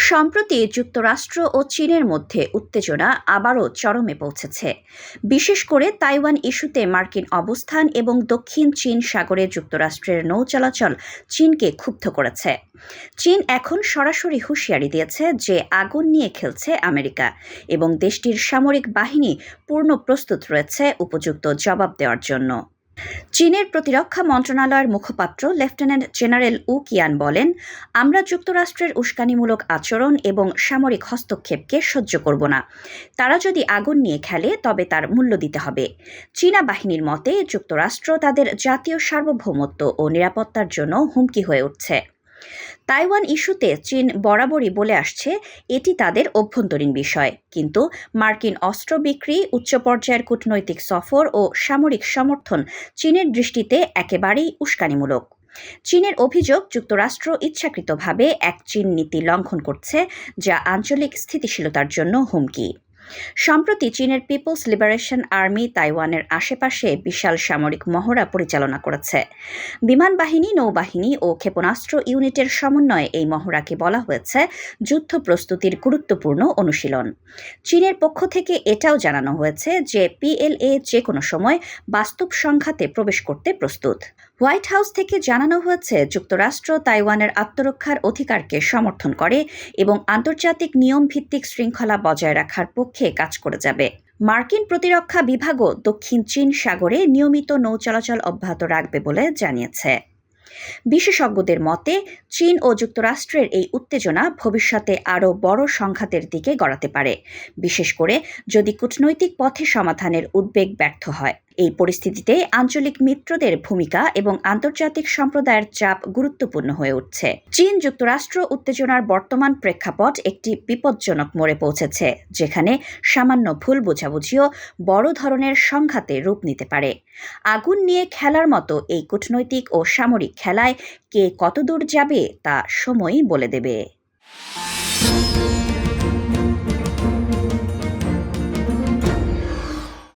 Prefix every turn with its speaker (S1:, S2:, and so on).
S1: সম্প্রতি যুক্তরাষ্ট্র ও চীনের মধ্যে উত্তেজনা আবারও চরমে পৌঁছেছে। বিশেষ করে তাইওয়ান ইস্যুতে মার্কিন অবস্থান এবং দক্ষিণ চীন সাগরে যুক্তরাষ্ট্রের নৌ চলাচল চীনকে ক্ষুব্ধ করেছে। চীন এখন সরাসরি হুঁশিয়ারি দিয়েছে যে আগুন নিয়ে খেলছে আমেরিকা এবং দেশটির সামরিক বাহিনী পূর্ণ প্রস্তুত রয়েছে উপযুক্ত জবাব দেওয়ার জন্য। চীনের প্রতিরক্ষা মন্ত্রণালয়ের মুখপাত্র লেফটেন্যান্ট জেনারেল উ কিয়ান বলেন, আমরা যুক্তরাষ্ট্রের উস্কানিমূলক আচরণ এবং সামরিক হস্তক্ষেপকে সহ্য করব না। তারা যদি আগুন নিয়ে খেলে তবে তার মূল্য দিতে হবে। চীনা বাহিনীর মতে যুক্তরাষ্ট্র তাদের জাতীয় সার্বভৌমত্ব ও নিরাপত্তার জন্য হুমকি হয়ে উঠছে। তাইওয়ান ইস্যুতে চীন বরাবরই বলে আসছে এটি তাদের অভ্যন্তরীণ বিষয়, কিন্তু মার্কিন অস্ত্র বিক্রি, উচ্চ পর্যায়ের কূটনৈতিক সফর ও সামরিক সমর্থন চীনের দৃষ্টিতে একেবারেই উস্কানিমূলক। চীনের অভিযোগ, যুক্তরাষ্ট্র ইচ্ছাকৃতভাবে এক চীন নীতি লঙ্ঘন করছে, যা আঞ্চলিক স্থিতিশীলতার জন্য হুমকি। সম্প্রতি চীনের পিপলস লিবারেশন আর্মি তাইওয়ানের আশেপাশে বিশাল সামরিক মহড়া পরিচালনা করেছে। বিমান বাহিনী, নৌবাহিনী ও ক্ষেপণাস্ত্র ইউনিটের সমন্বয়ে এই মহড়াকে বলা হয়েছে যুদ্ধ প্রস্তুতির গুরুত্বপূর্ণ অনুশীলন। চীনের পক্ষ থেকে এটাও জানানো হয়েছে যে পিএলএ যে কোনো সময় বাস্তব সংঘাতে প্রবেশ করতে প্রস্তুত। হোয়াইট হাউস থেকে জানানো হয়েছে যুক্তরাষ্ট্র তাইওয়ানের আত্মরক্ষার অধিকারকে সমর্থন করে এবং আন্তর্জাতিক নিয়ম ভিত্তিক শৃঙ্খলা বজায় রাখার পক্ষে কাজ করে যাবে। মার্কিন প্রতিরক্ষা বিভাগও দক্ষিণ চীন সাগরে নিয়মিত নৌ চলাচল অব্যাহত রাখবে বলে জানিয়েছে। বিশেষজ্ঞদের মতে চীন ও যুক্তরাষ্ট্রের এই উত্তেজনা ভবিষ্যতে আরও বড় সংঘাতের দিকে গড়াতে পারে, বিশেষ করে যদি কূটনৈতিক পথে সমাধানের উদ্বেগ ব্যর্থ হয়। এই পরিস্থিতিতে আঞ্চলিক মিত্রদের ভূমিকা এবং আন্তর্জাতিক সম্প্রদায়ের চাপ গুরুত্বপূর্ণ হয়ে উঠছে। চীন যুক্তরাষ্ট্র উত্তেজনার বর্তমান প্রেক্ষাপট একটি বিপজ্জনক মোড়ে পৌঁছেছে, যেখানে সামান্য ভুল বোঝাবুঝিও বড় ধরনের সংঘাতে রূপ নিতে পারে। আগুন নিয়ে খেলার মতো এই কূটনৈতিক ও সামরিক খেলায় কে কতদূর যাবে তা সময়ই বলে দেবে।